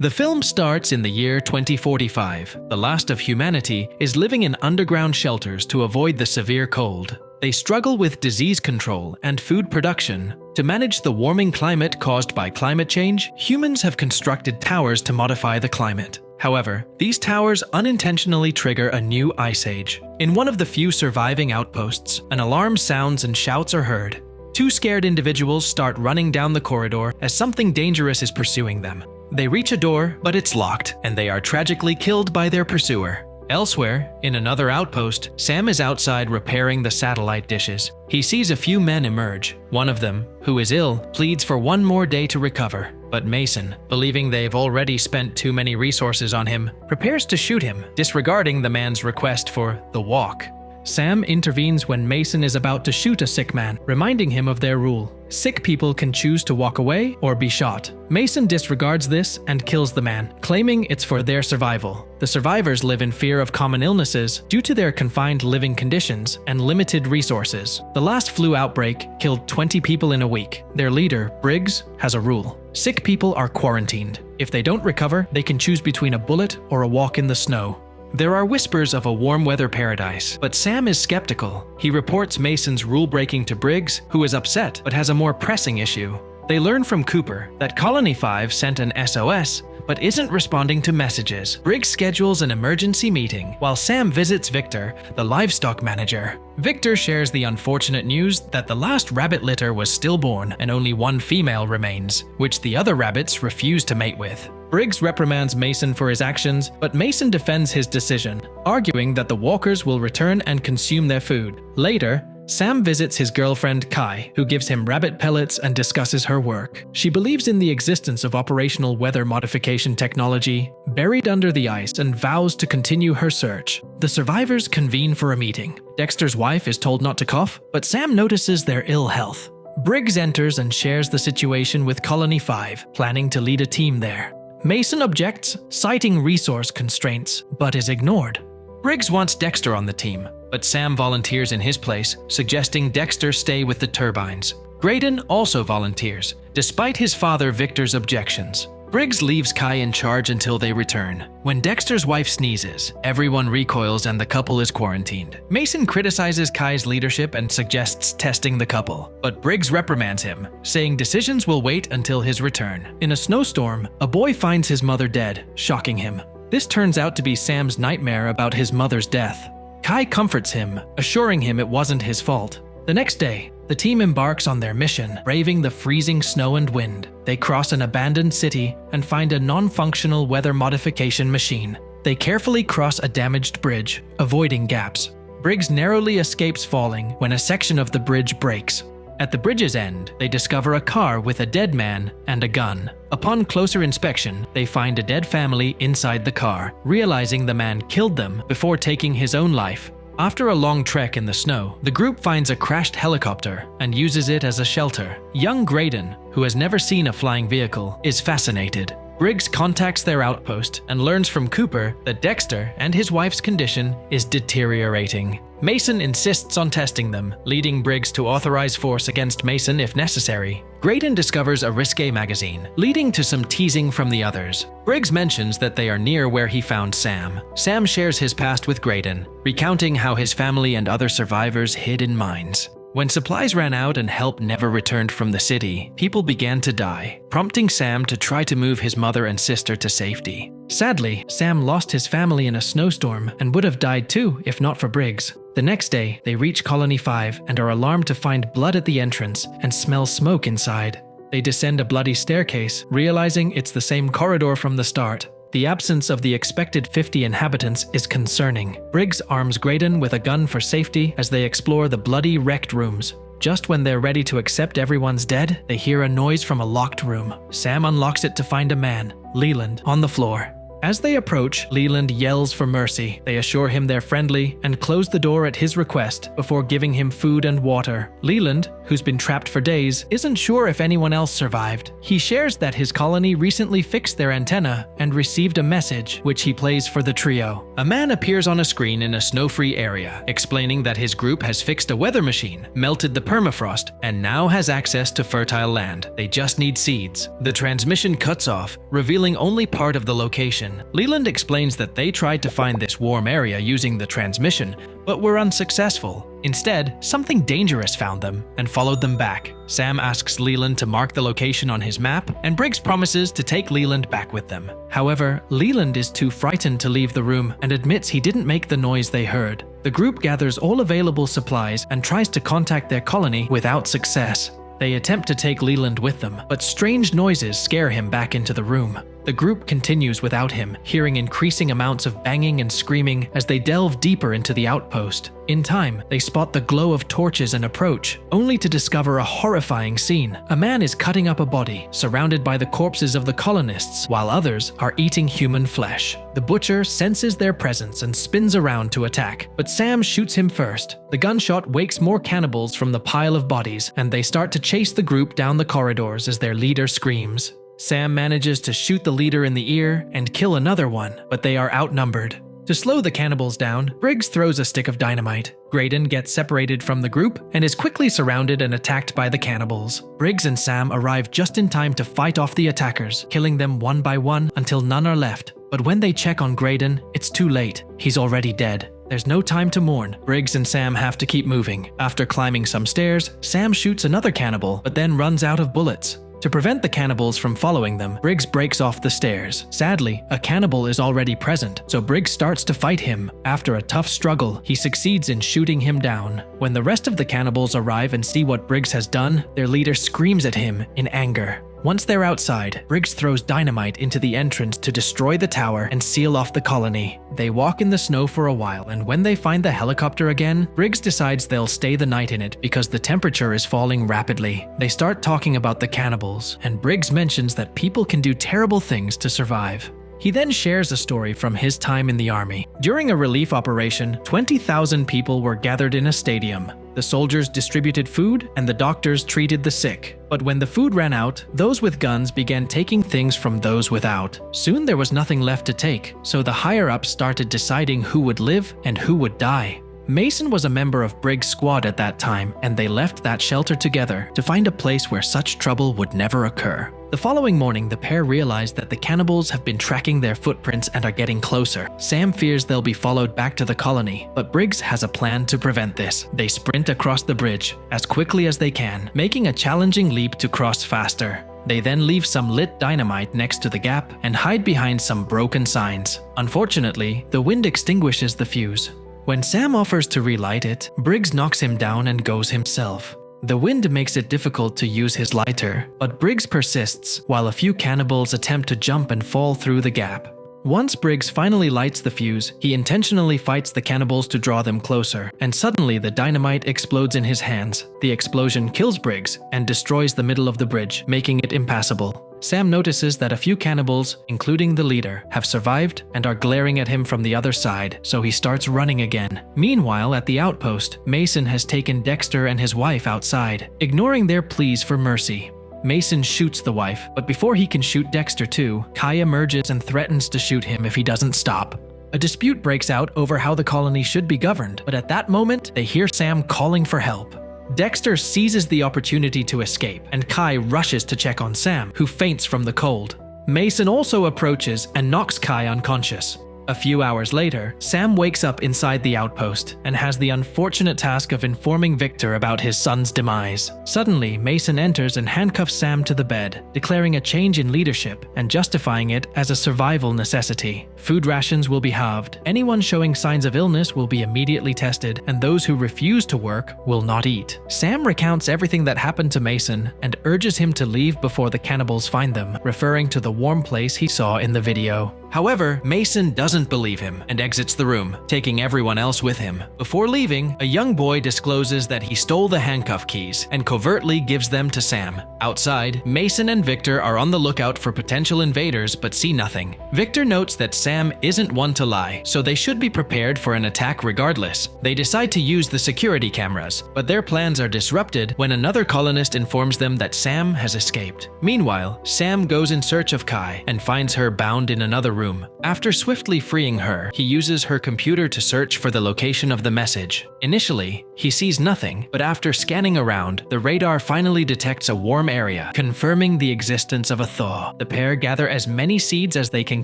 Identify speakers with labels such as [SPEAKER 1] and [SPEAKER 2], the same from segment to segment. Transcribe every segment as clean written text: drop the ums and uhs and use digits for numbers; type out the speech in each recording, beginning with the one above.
[SPEAKER 1] The film starts in the year 2045. The last of humanity is living in underground shelters to avoid the severe cold. They struggle with disease control and food production. To manage the warming climate caused by climate change, humans have constructed towers to modify the climate. However, these towers unintentionally trigger a new ice age. In one of the few surviving outposts, an alarm sounds and shouts are heard. Two scared individuals start running down the corridor as something dangerous is pursuing them. They reach a door, but it's locked, and they are tragically killed by their pursuer. Elsewhere, in another outpost, Sam is outside repairing the satellite dishes. He sees a few men emerge. One of them, who is ill, pleads for one more day to recover. But Mason, believing they've already spent too many resources on him, prepares to shoot him, disregarding the man's request for the walk. Sam intervenes when Mason is about to shoot a sick man, reminding him of their rule. Sick people can choose to walk away or be shot. Mason disregards this and kills the man, claiming it's for their survival. The survivors live in fear of common illnesses due to their confined living conditions and limited resources. The last flu outbreak killed 20 people in a week. Their leader, Briggs, has a rule. Sick people are quarantined. If they don't recover, they can choose between a bullet or a walk in the snow. There are whispers of a warm weather paradise, but Sam is skeptical. He reports Mason's rule breaking to Briggs, who is upset but has a more pressing issue. They learn from Cooper that Colony 5 sent an SOS but isn't responding to messages. Briggs schedules an emergency meeting while Sam visits Victor, the livestock manager. Victor shares the unfortunate news that the last rabbit litter was stillborn and only one female remains, which the other rabbits refuse to mate with. Briggs reprimands Mason for his actions, but Mason defends his decision, arguing that the walkers will return and consume their food. Later, Sam visits his girlfriend Kai, who gives him rabbit pellets and discusses her work. She believes in the existence of operational weather modification technology buried under the ice and vows to continue her search. The survivors convene for a meeting. Dexter's wife is told not to cough, but Sam notices their ill health. Briggs enters and shares the situation with Colony 5, planning to lead a team there. Mason objects, citing resource constraints, but is ignored. Briggs wants Dexter on the team, but Sam volunteers in his place, suggesting Dexter stay with the turbines. Graydon also volunteers, despite his father Victor's objections. Briggs leaves Kai in charge until they return. When Dexter's wife sneezes, everyone recoils and the couple is quarantined. Mason criticizes Kai's leadership and suggests testing the couple, but Briggs reprimands him, saying decisions will wait until his return. In a snowstorm, a boy finds his mother dead, shocking him. This turns out to be Sam's nightmare about his mother's death. Kai comforts him, assuring him it wasn't his fault. The next day, the team embarks on their mission, braving the freezing snow and wind. They cross an abandoned city and find a non-functional weather modification machine. They carefully cross a damaged bridge, avoiding gaps. Briggs narrowly escapes falling when a section of the bridge breaks. At the bridge's end, they discover a car with a dead man and a gun. Upon closer inspection, they find a dead family inside the car, realizing the man killed them before taking his own life. After a long trek in the snow, the group finds a crashed helicopter and uses it as a shelter. Young Graydon, who has never seen a flying vehicle, is fascinated. Briggs contacts their outpost and learns from Cooper that Dexter and his wife's condition is deteriorating. Mason insists on testing them, leading Briggs to authorize force against Mason if necessary. Graydon discovers a risque magazine, leading to some teasing from the others. Briggs mentions that they are near where he found Sam. Sam shares his past with Graydon, recounting how his family and other survivors hid in mines. When supplies ran out and help never returned from the city, people began to die, prompting Sam to try to move his mother and sister to safety. Sadly, Sam lost his family in a snowstorm and would have died too if not for Briggs. The next day, they reach Colony 5 and are alarmed to find blood at the entrance and smell smoke inside. They descend a bloody staircase, realizing it's the same corridor from the start. The absence of the expected 50 inhabitants is concerning. Briggs arms Graydon with a gun for safety as they explore the bloody, wrecked rooms. Just when they're ready to accept everyone's dead, they hear a noise from a locked room. Sam unlocks it to find a man, Leland, on the floor. As they approach, Leland yells for mercy. They assure him they're friendly and close the door at his request before giving him food and water. Leland, who's been trapped for days, isn't sure if anyone else survived. He shares that his colony recently fixed their antenna and received a message, which he plays for the trio. A man appears on a screen in a snow-free area, explaining that his group has fixed a weather machine, melted the permafrost, and now has access to fertile land. They just need seeds. The transmission cuts off, revealing only part of the location. Leland explains that they tried to find this warm area using the transmission, but were unsuccessful. Instead, something dangerous found them and followed them back. Sam asks Leland to mark the location on his map, and Briggs promises to take Leland back with them. However, Leland is too frightened to leave the room and admits he didn't make the noise they heard. The group gathers all available supplies and tries to contact their colony without success. They attempt to take Leland with them, but strange noises scare him back into the room. The group continues without him, hearing increasing amounts of banging and screaming as they delve deeper into the outpost. In time, they spot the glow of torches and approach, only to discover a horrifying scene. A man is cutting up a body, surrounded by the corpses of the colonists, while others are eating human flesh. The butcher senses their presence and spins around to attack, but Sam shoots him first. The gunshot wakes more cannibals from the pile of bodies, and they start to chase the group down the corridors as their leader screams. Sam manages to shoot the leader in the ear and kill another one, but they are outnumbered. To slow the cannibals down, Briggs throws a stick of dynamite. Graydon gets separated from the group and is quickly surrounded and attacked by the cannibals. Briggs and Sam arrive just in time to fight off the attackers, killing them one by one until none are left. But when they check on Graydon, it's too late. He's already dead. There's no time to mourn. Briggs and Sam have to keep moving. After climbing some stairs, Sam shoots another cannibal, but then runs out of bullets. To prevent the cannibals from following them, Briggs breaks off the stairs. Sadly, a cannibal is already present, so Briggs starts to fight him. After a tough struggle, he succeeds in shooting him down. When the rest of the cannibals arrive and see what Briggs has done, their leader screams at him in anger. Once they're outside, Briggs throws dynamite into the entrance to destroy the tower and seal off the colony. They walk in the snow for a while, and when they find the helicopter again, Briggs decides they'll stay the night in it because the temperature is falling rapidly. They start talking about the cannibals, and Briggs mentions that people can do terrible things to survive. He then shares a story from his time in the army. During a relief operation, 20,000 people were gathered in a stadium. The soldiers distributed food and the doctors treated the sick. But when the food ran out, those with guns began taking things from those without. Soon there was nothing left to take, so the higher-ups started deciding who would live and who would die. Mason was a member of Briggs' squad at that time, and they left that shelter together to find a place where such trouble would never occur. The following morning, the pair realized that the cannibals have been tracking their footprints and are getting closer. Sam fears they'll be followed back to the colony, but Briggs has a plan to prevent this. They sprint across the bridge as quickly as they can, making a challenging leap to cross faster. They then leave some lit dynamite next to the gap and hide behind some broken signs. Unfortunately, the wind extinguishes the fuse. When Sam offers to relight it, Briggs knocks him down and goes himself. The wind makes it difficult to use his lighter, but Briggs persists while a few cannibals attempt to jump and fall through the gap. Once Briggs finally lights the fuse, he intentionally fights the cannibals to draw them closer, and suddenly the dynamite explodes in his hands. The explosion kills Briggs and destroys the middle of the bridge, making it impassable. Sam notices that a few cannibals, including the leader, have survived and are glaring at him from the other side, so he starts running again. Meanwhile, at the outpost, Mason has taken Dexter and his wife outside, ignoring their pleas for mercy. Mason shoots the wife, but before he can shoot Dexter too, Kai emerges and threatens to shoot him if he doesn't stop. A dispute breaks out over how the colony should be governed, but at that moment, they hear Sam calling for help. Dexter seizes the opportunity to escape, and Kai rushes to check on Sam, who faints from the cold. Mason also approaches and knocks Kai unconscious. A few hours later, Sam wakes up inside the outpost and has the unfortunate task of informing Victor about his son's demise. Suddenly, Mason enters and handcuffs Sam to the bed, declaring a change in leadership and justifying it as a survival necessity. Food rations will be halved, anyone showing signs of illness will be immediately tested, and those who refuse to work will not eat. Sam recounts everything that happened to Mason and urges him to leave before the cannibals find them, referring to the warm place he saw in the video. However, Mason doesn't believe him and exits the room, taking everyone else with him. Before leaving, a young boy discloses that he stole the handcuff keys and covertly gives them to Sam. Outside, Mason and Victor are on the lookout for potential invaders but see nothing. Victor notes that Sam isn't one to lie, so they should be prepared for an attack regardless. They decide to use the security cameras, but their plans are disrupted when another colonist informs them that Sam has escaped. Meanwhile, Sam goes in search of Kai and finds her bound in another room. After swiftly freeing her, he uses her computer to search for the location of the message. Initially, he sees nothing, but after scanning around, the radar finally detects a warm area, confirming the existence of a thaw. The pair gather as many seeds as they can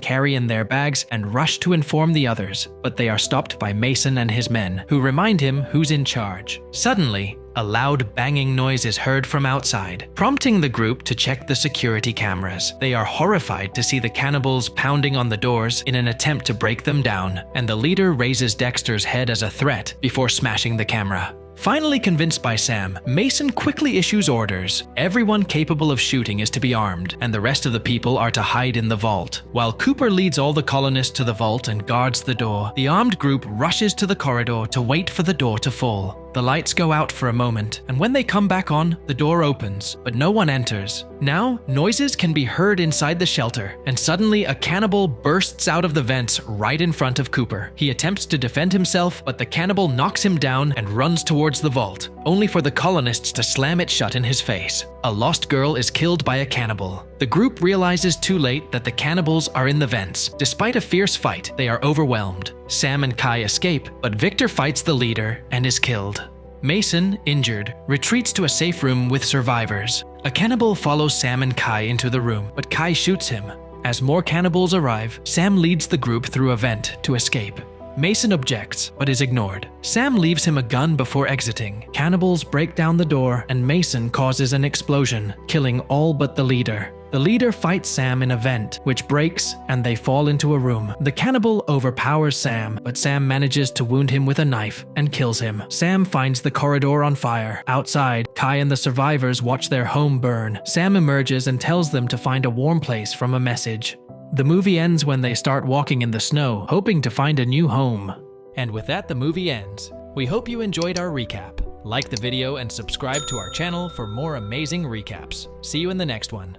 [SPEAKER 1] carry in their bags and rush to inform the others, but they are stopped by Mason and his men, who remind him who's in charge. Suddenly, a loud banging noise is heard from outside, prompting the group to check the security cameras. They are horrified to see the cannibals pounding on the doors in an attempt to break them down, and the leader raises Dexter's head as a threat before smashing the camera. Finally convinced by Sam, Mason quickly issues orders. Everyone capable of shooting is to be armed, and the rest of the people are to hide in the vault. While Cooper leads all the colonists to the vault and guards the door, the armed group rushes to the corridor to wait for the door to fall. The lights go out for a moment, and when they come back on, the door opens, but no one enters. Now, noises can be heard inside the shelter, and suddenly a cannibal bursts out of the vents right in front of Cooper. He attempts to defend himself, but the cannibal knocks him down and runs towards the vault, only for the colonists to slam it shut in his face. A lost girl is killed by a cannibal. The group realizes too late that the cannibals are in the vents. Despite a fierce fight, they are overwhelmed. Sam and Kai escape, but Victor fights the leader and is killed. Mason, injured, retreats to a safe room with survivors. A cannibal follows Sam and Kai into the room, but Kai shoots him. As more cannibals arrive, Sam leads the group through a vent to escape. Mason objects, but is ignored. Sam leaves him a gun before exiting. Cannibals break down the door, and Mason causes an explosion, killing all but the leader. The leader fights Sam in a vent, which breaks, and they fall into a room. The cannibal overpowers Sam, but Sam manages to wound him with a knife and kills him. Sam finds the corridor on fire. Outside, Kai and the survivors watch their home burn. Sam emerges and tells them to find a warm place from a message. The movie ends when they start walking in the snow, hoping to find a new home. And with that, the movie ends. We hope you enjoyed our recap. Like the video and subscribe to our channel for more amazing recaps. See you in the next one.